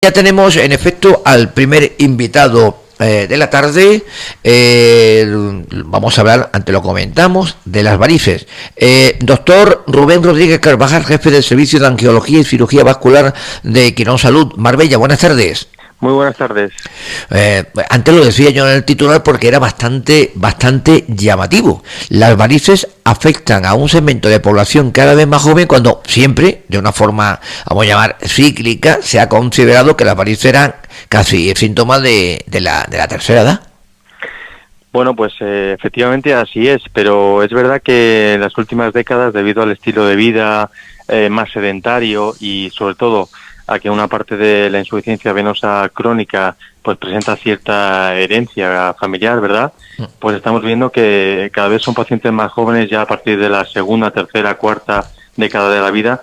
Ya tenemos en efecto al primer invitado de la tarde. Vamos a hablar, antes lo comentamos, de las varices. Doctor Rubén Rodríguez Carvajal, jefe del Servicio de Angiología y Cirugía Vascular de Quirón Salud, Marbella. Buenas tardes. Muy buenas tardes. Antes lo decía yo en el titular porque era bastante llamativo. Las varices afectan a un segmento de población cada vez más joven cuando siempre, de una forma, vamos a llamar, cíclica, se ha considerado que las varices eran casi síntomas de la tercera edad. Bueno, pues efectivamente así es, pero es verdad que en las últimas décadas, debido al estilo de vida más sedentario y sobre todo a que una parte de la insuficiencia venosa crónica pues presenta cierta herencia familiar, ¿verdad? Pues estamos viendo que cada vez son pacientes más jóvenes, ya a partir de la segunda, tercera, cuarta década de la vida,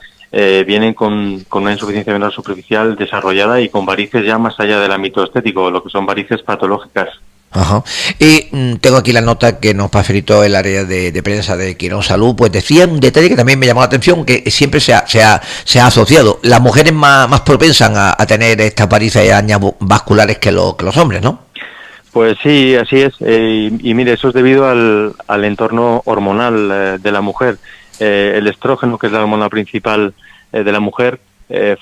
vienen con una insuficiencia venosa superficial desarrollada y con varices ya más allá del ámbito estético, lo que son varices patológicas. Ajá. Y tengo aquí la nota que nos facilitó el área de prensa de Quirón Salud, pues decía un detalle que también me llamó la atención, que siempre se ha asociado. Las mujeres más propensas a tener estas varices y arañas vasculares que los hombres, ¿no? Pues sí, así es. Y mire, eso es debido al entorno hormonal de la mujer. El estrógeno, que es la hormona principal de la mujer,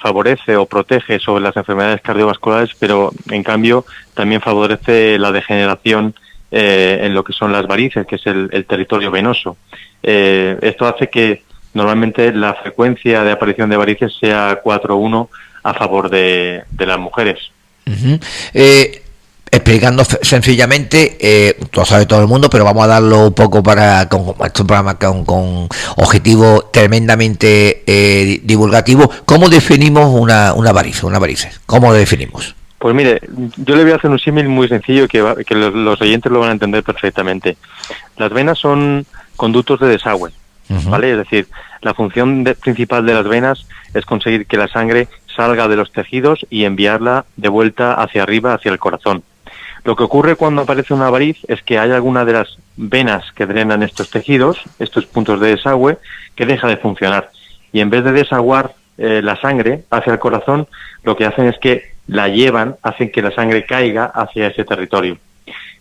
favorece o protege sobre las enfermedades cardiovasculares, pero en cambio también favorece la degeneración en lo que son las varices, que es el territorio venoso. Esto hace que normalmente la frecuencia de aparición de varices sea 4:1 a favor de las mujeres. Uh-huh. Explicando sencillamente, lo sabe todo el mundo, pero vamos a darlo un poco con este programa con objetivo tremendamente divulgativo. ¿Cómo definimos una varice? ¿Cómo lo definimos? Pues mire, yo le voy a hacer un símil muy sencillo que los oyentes lo van a entender perfectamente. Las venas son conductos de desagüe, uh-huh. ¿Vale? Es decir, la función principal de las venas es conseguir que la sangre salga de los tejidos y enviarla de vuelta hacia arriba, hacia el corazón. Lo que ocurre cuando aparece una variz es que hay alguna de las venas que drenan estos tejidos, estos puntos de desagüe, que deja de funcionar. Y en vez de desaguar la sangre hacia el corazón, lo que hacen es que la llevan, hacen que la sangre caiga hacia ese territorio.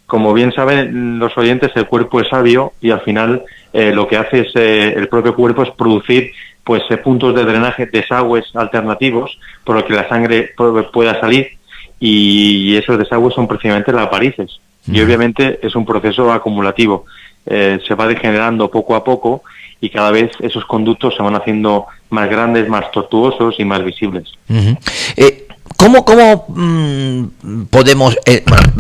Como bien saben los oyentes, el cuerpo es sabio y al final lo que hace es el propio cuerpo es producir pues puntos de drenaje, desagües alternativos, por lo que la sangre pueda salir. Y esos desagües son precisamente las varices. Y obviamente es un proceso acumulativo. Se va degenerando poco a poco y cada vez esos conductos se van haciendo más grandes, más tortuosos y más visibles. Uh-huh. ¿Cómo podemos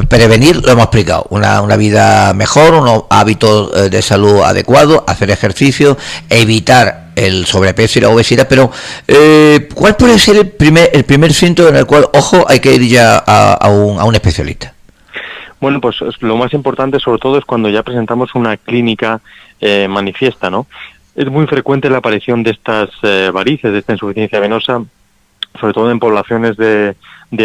prevenir? Lo hemos explicado, una vida mejor, unos hábitos de salud adecuados, hacer ejercicio, evitar el sobrepeso y la obesidad, pero ¿cuál puede ser el primer síntoma en el cual, ojo, hay que ir ya a un especialista? Bueno, pues lo más importante sobre todo es cuando ya presentamos una clínica manifiesta, ¿no? Es muy frecuente la aparición de estas varices, de esta insuficiencia venosa, sobre todo en poblaciones de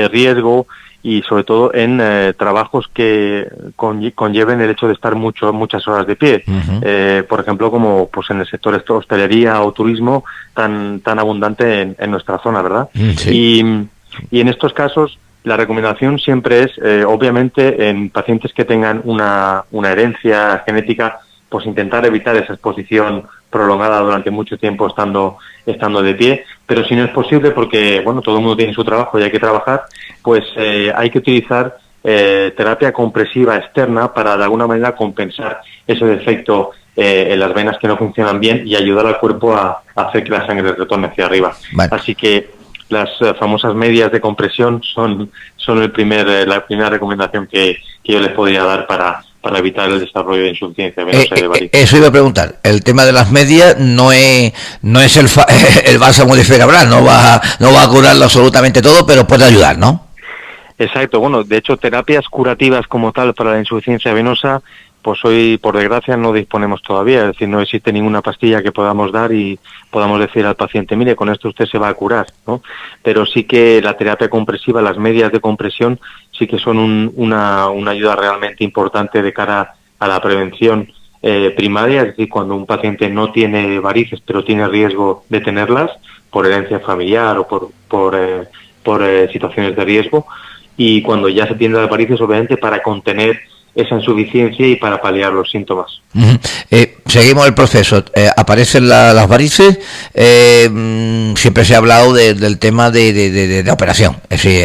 riesgo y sobre todo en trabajos que conlleven el hecho de estar muchas horas de pie. Uh-huh. Por ejemplo, como pues en el sector de hostelería o turismo tan abundante en nuestra zona, ¿verdad? Sí. Y en estos casos la recomendación siempre es, obviamente, en pacientes que tengan una herencia genética, pues intentar evitar esa exposición prolongada durante mucho tiempo estando de pie, pero si no es posible, porque bueno, todo el mundo tiene su trabajo y hay que trabajar, pues hay que utilizar terapia compresiva externa para de alguna manera compensar ese defecto en las venas que no funcionan bien y ayudar al cuerpo a hacer que la sangre retorne hacia arriba. Vale. Así que las famosas medias de compresión son la primera recomendación que yo les podría dar para evitar el desarrollo de insuficiencia venosa de varices. Eso iba a preguntar. El tema de las medias no es el bálsamo de Ferabral, no va a curarlo absolutamente todo, pero puede ayudar, ¿no? Exacto. Bueno, de hecho, terapias curativas como tal para la insuficiencia venosa, pues hoy, por desgracia, no disponemos todavía. Es decir, no existe ninguna pastilla que podamos dar y podamos decir al paciente, mire, con esto usted se va a curar, ¿no? Pero sí que la terapia compresiva, las medias de compresión, sí que son una ayuda realmente importante de cara a la prevención primaria, es decir, cuando un paciente no tiene varices, pero tiene riesgo de tenerlas por herencia familiar o por por situaciones de riesgo, y cuando ya se tienen las varices, obviamente, para contener esa insuficiencia y para paliar los síntomas. Seguimos el proceso. Aparecen las varices. Siempre se ha hablado del tema de operación, es decir,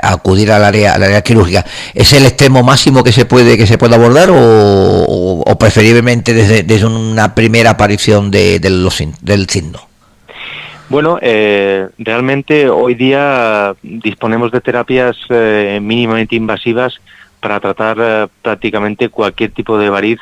acudir al área quirúrgica. ¿Es el extremo máximo que se puede abordar o preferiblemente desde una primera aparición del signo? Bueno, realmente hoy día disponemos de terapias mínimamente invasivas para tratar prácticamente cualquier tipo de variz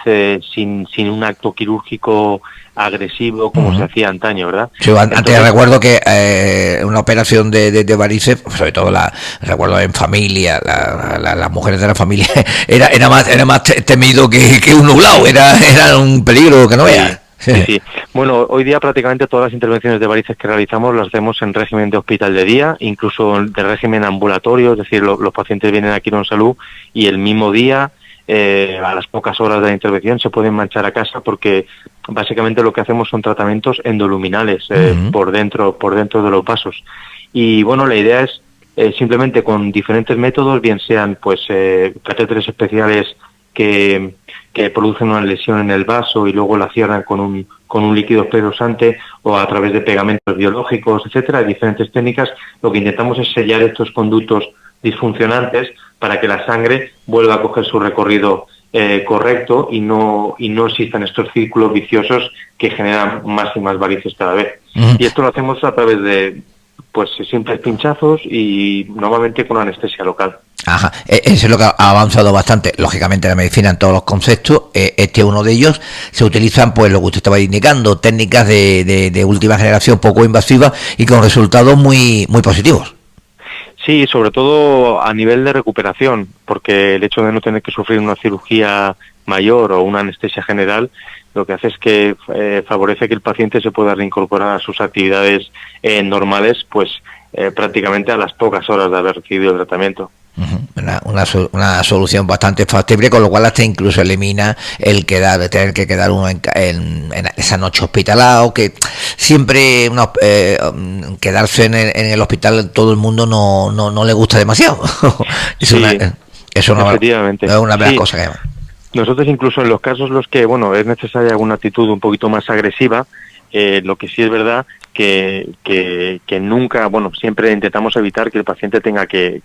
sin un acto quirúrgico agresivo como se hacía antaño, ¿verdad? Sí, antes recuerdo que una operación de varices, sobre todo recuerdo en familia, las mujeres de la familia, era más temido que un nublado, era un peligro que no veas. Sí. Bueno, hoy día prácticamente todas las intervenciones de varices que realizamos las hacemos en régimen de hospital de día, incluso de régimen ambulatorio, es decir, los pacientes vienen aquí a Salud y el mismo día, a las pocas horas de la intervención, se pueden marchar a casa, porque básicamente lo que hacemos son tratamientos endoluminales por dentro de los vasos. Y bueno, la idea es simplemente con diferentes métodos, bien sean pues catéteres especiales que producen una lesión en el vaso y luego la cierran con un líquido esperosante, o a través de pegamentos biológicos, etcétera, diferentes técnicas. Lo que intentamos es sellar estos conductos disfuncionantes para que la sangre vuelva a coger su recorrido correcto y no existan estos círculos viciosos que generan más y más varices cada vez. Y esto lo hacemos a través de pues simples pinchazos y normalmente con anestesia local. Ajá, eso es lo que ha avanzado bastante, lógicamente, la medicina en todos los conceptos. Este es uno de ellos. Se utilizan, pues, lo que usted estaba indicando, técnicas de última generación, poco invasivas y con resultados muy positivos. Sí, sobre todo a nivel de recuperación, porque el hecho de no tener que sufrir una cirugía mayor o una anestesia general, lo que hace es que favorece que el paciente se pueda reincorporar a sus actividades normales, pues prácticamente a las pocas horas de haber recibido el tratamiento. Una solución bastante factible, con lo cual hasta incluso elimina el tener que quedar uno en esa noche hospitalado, que siempre quedarse en el hospital todo el mundo no le gusta demasiado. Efectivamente. Es una de las cosas que hay. Nosotros incluso en los casos los que es necesaria alguna actitud un poquito más agresiva, lo que sí es verdad que nunca, siempre intentamos evitar que el paciente tenga que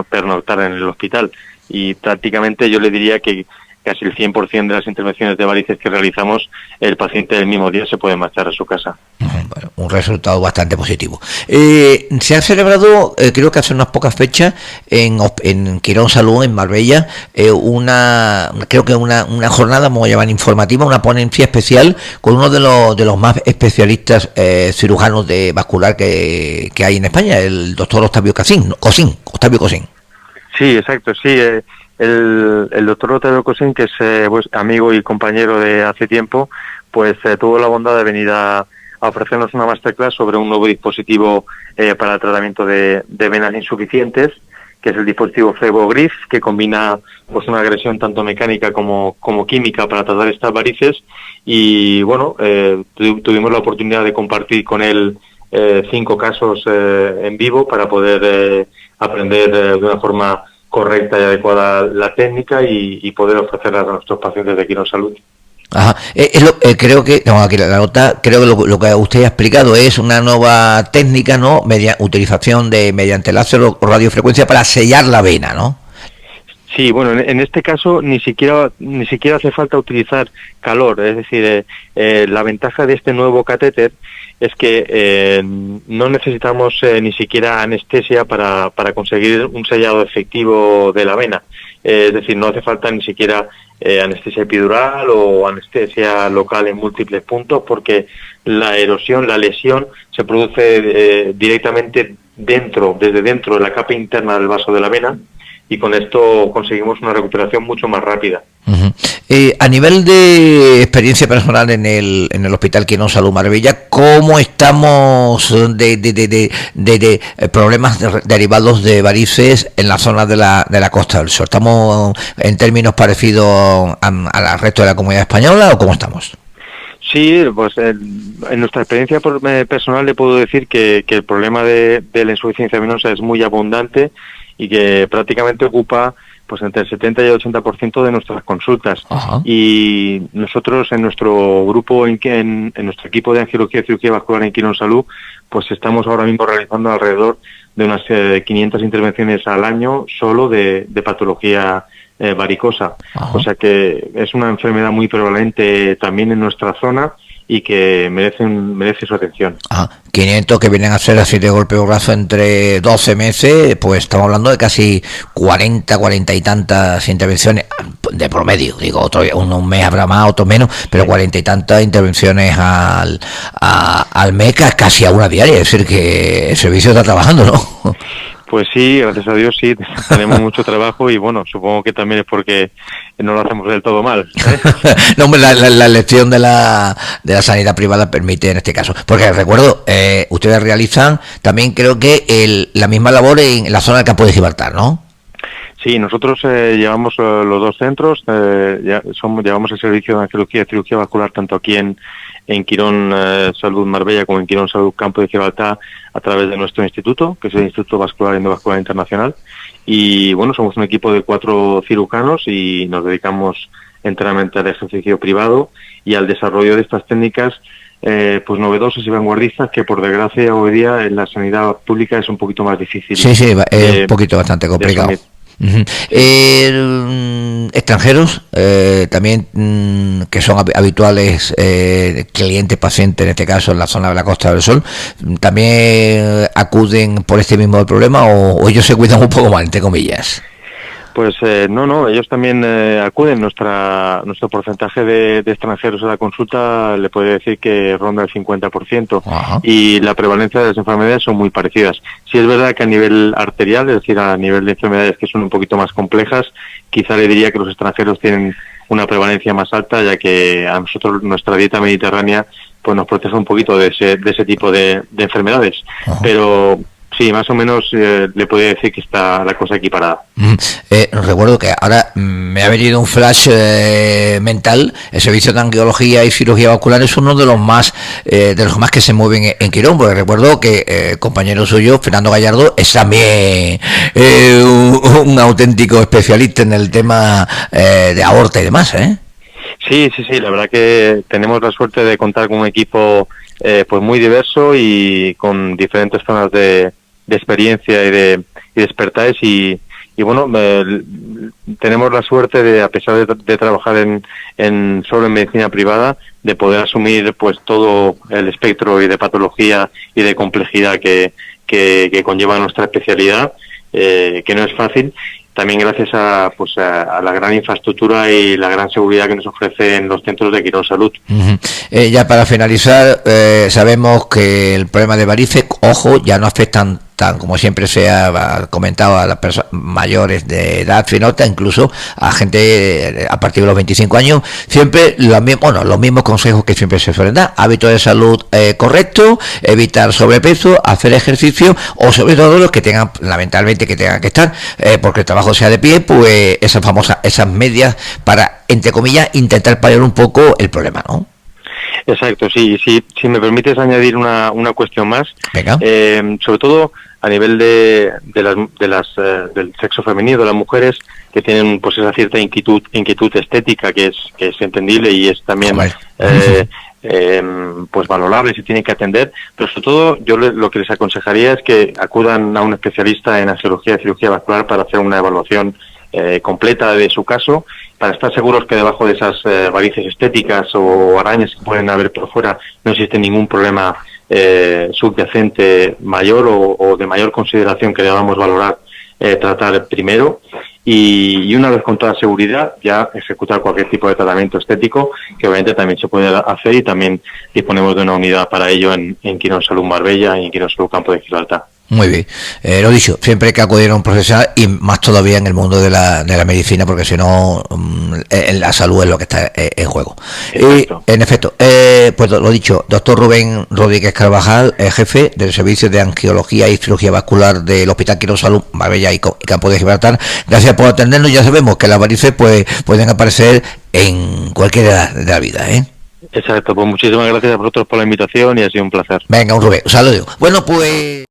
pernoctar en el hospital, y prácticamente yo le diría que casi el 100% de las intervenciones de varices que realizamos, el paciente el mismo día se puede marchar a su casa. Bueno, un resultado bastante positivo. Se ha celebrado, creo que hace unas pocas fechas, en Quirón Salud, en Marbella, una jornada, vamos a llamar informativa, una ponencia especial con uno de los más especialistas cirujanos de vascular que hay en España, el doctor Octavio Cosín. Sí, exacto, sí. El doctor Octavio Cosín, que es amigo y compañero de hace tiempo, pues tuvo la bondad de venir a ofrecernos una masterclass sobre un nuevo dispositivo para el tratamiento de venas insuficientes, que es el dispositivo FlevoGriff, que combina pues una agresión tanto mecánica como química para tratar estas varices. Y bueno, tuvimos la oportunidad de compartir con él 5 casos en vivo para poder aprender de una forma correcta y adecuada la técnica y poder ofrecerla a nuestros pacientes de Quirón Salud. Ajá. Creo que, tengo aquí la nota, creo que lo que usted ha explicado es una nueva técnica, ¿no? Utilización mediante láser o radiofrecuencia para sellar la vena, ¿no? Sí, bueno, en este caso ni siquiera hace falta utilizar calor, es decir, la ventaja de este nuevo catéter es que no necesitamos ni siquiera anestesia para conseguir un sellado efectivo de la vena. Es decir, no hace falta ni siquiera anestesia epidural o anestesia local en múltiples puntos, porque la erosión, la lesión, se produce directamente desde dentro de la capa interna del vaso de la vena, y con esto conseguimos una recuperación mucho más rápida. Uh-huh. A nivel de experiencia personal en el Hospital Quirón Salud Marbella, ¿cómo estamos de problemas derivados de varices en la zona de la Costa del Sol? ¿Estamos en términos parecidos al resto de la comunidad española o cómo estamos? Sí, pues en nuestra experiencia personal le puedo decir que el problema de la insuficiencia venosa es muy abundante y que prácticamente ocupa pues entre el 70 y el 80% de nuestras consultas. Ajá. Y nosotros en nuestro grupo, en nuestro equipo de angiología y cirugía vascular en Quirónsalud, pues estamos ahora mismo realizando alrededor de unas 500 intervenciones al año solo de patología varicosa. Ajá. O sea que es una enfermedad muy prevalente también en nuestra zona y que merece su atención. 500 que vienen a ser así de golpe o brazo entre 12 meses, pues estamos hablando de casi 40 y tantas intervenciones de promedio. Digo, un mes habrá más, otro menos, pero 40 y tantas intervenciones al mes, casi a una diaria. Es decir, que el servicio está trabajando, ¿no? Pues sí, gracias a Dios sí, tenemos mucho trabajo y bueno, supongo que también es porque no lo hacemos del todo mal, ¿eh? No, hombre, la elección de la sanidad privada permite en este caso, porque recuerdo, ustedes realizan también creo que la misma labor en la zona del Campo de Gibraltar, ¿no? Sí, nosotros llevamos los dos centros, llevamos el servicio de angiología y cirugía vascular tanto aquí en Quirón Salud Marbella como en Quirón Salud Campo de Gibraltar a través de nuestro instituto, que es el Instituto Vascular y Endovascular Internacional. Y bueno, somos un equipo de 4 cirujanos y nos dedicamos enteramente al ejercicio privado y al desarrollo de estas técnicas pues novedosas y vanguardistas que por desgracia hoy día en la sanidad pública es un poquito más difícil. Sí, un poquito bastante complicado. Extranjeros también que son habituales clientes, pacientes en este caso en la zona de la Costa del Sol, también acuden por este mismo problema o ellos se cuidan un poco más, entre comillas. Pues no, ellos también acuden. Nuestro porcentaje de extranjeros a la consulta le puede decir que ronda el 50%. Ajá. Y la prevalencia de las enfermedades son muy parecidas. Sí es verdad que a nivel arterial, es decir, a nivel de enfermedades que son un poquito más complejas, quizá le diría que los extranjeros tienen una prevalencia más alta, ya que a nosotros nuestra dieta mediterránea pues nos protege un poquito de ese tipo de enfermedades. Ajá. Pero sí, más o menos le podría decir que está la cosa equiparada. Recuerdo que ahora me ha venido un flash mental. El servicio de angiología y cirugía vascular es uno de los más que se mueven en Quirón, porque recuerdo que compañero suyo, Fernando Gallardo, es también un auténtico especialista en el tema de aorta y demás, ¿eh? Sí, la verdad que tenemos la suerte de contar con un equipo pues muy diverso y con diferentes zonas de experiencia y de expertise y bueno, tenemos la suerte de, a pesar de trabajar solo en medicina privada, de poder asumir pues todo el espectro y de patología y de complejidad que conlleva nuestra especialidad, que no es fácil. También gracias a la gran infraestructura y la gran seguridad que nos ofrecen los centros de Quirón Salud. Ya para finalizar, sabemos que el problema de varices, ojo, ya no afectan tan como siempre se ha comentado a las personas mayores de edad finota, incluso a gente a partir de los 25 años, siempre los mismos consejos que siempre se suelen dar: hábitos de salud correctos, evitar sobrepeso, hacer ejercicio, o sobre todo los que tengan, lamentablemente, que tengan que estar, porque el trabajo sea de pie, pues esas medias para, entre comillas, intentar paliar un poco el problema, ¿no? Exacto, sí. Si me permites añadir una cuestión más. Venga. Sobre todo a nivel del sexo femenino, de las mujeres que tienen pues esa cierta inquietud estética que es entendible y es también pues valorable, se tiene que atender, pero sobre todo yo lo que les aconsejaría es que acudan a un especialista en angiología y cirugía vascular para hacer una evaluación completa de su caso, para estar seguros que debajo de esas varices estéticas o arañas que pueden haber por fuera no existe ningún problema subyacente mayor o de mayor consideración que debamos valorar, tratar primero, y una vez con toda seguridad ya ejecutar cualquier tipo de tratamiento estético, que obviamente también se puede hacer, y también disponemos de una unidad para ello en Quirón Salud Marbella y en Quirón Salud Campo de Gibraltar. Muy bien, lo dicho, siempre hay que acudir a un profesional, y más todavía en el mundo de la medicina, porque si no, la salud es lo que está en juego. Y, en efecto, pues lo dicho, doctor Rubén Rodríguez Carvajal, jefe del servicio de angiología y cirugía vascular del Hospital Quirón Salud Marbella y Campo de Gibraltar, gracias por atendernos. Ya sabemos que las varices pues pueden aparecer en cualquier edad de la vida, ¿eh? Exacto, pues muchísimas gracias a vosotros por la invitación y ha sido un placer. Venga, un Rubén, un saludo. Bueno, pues...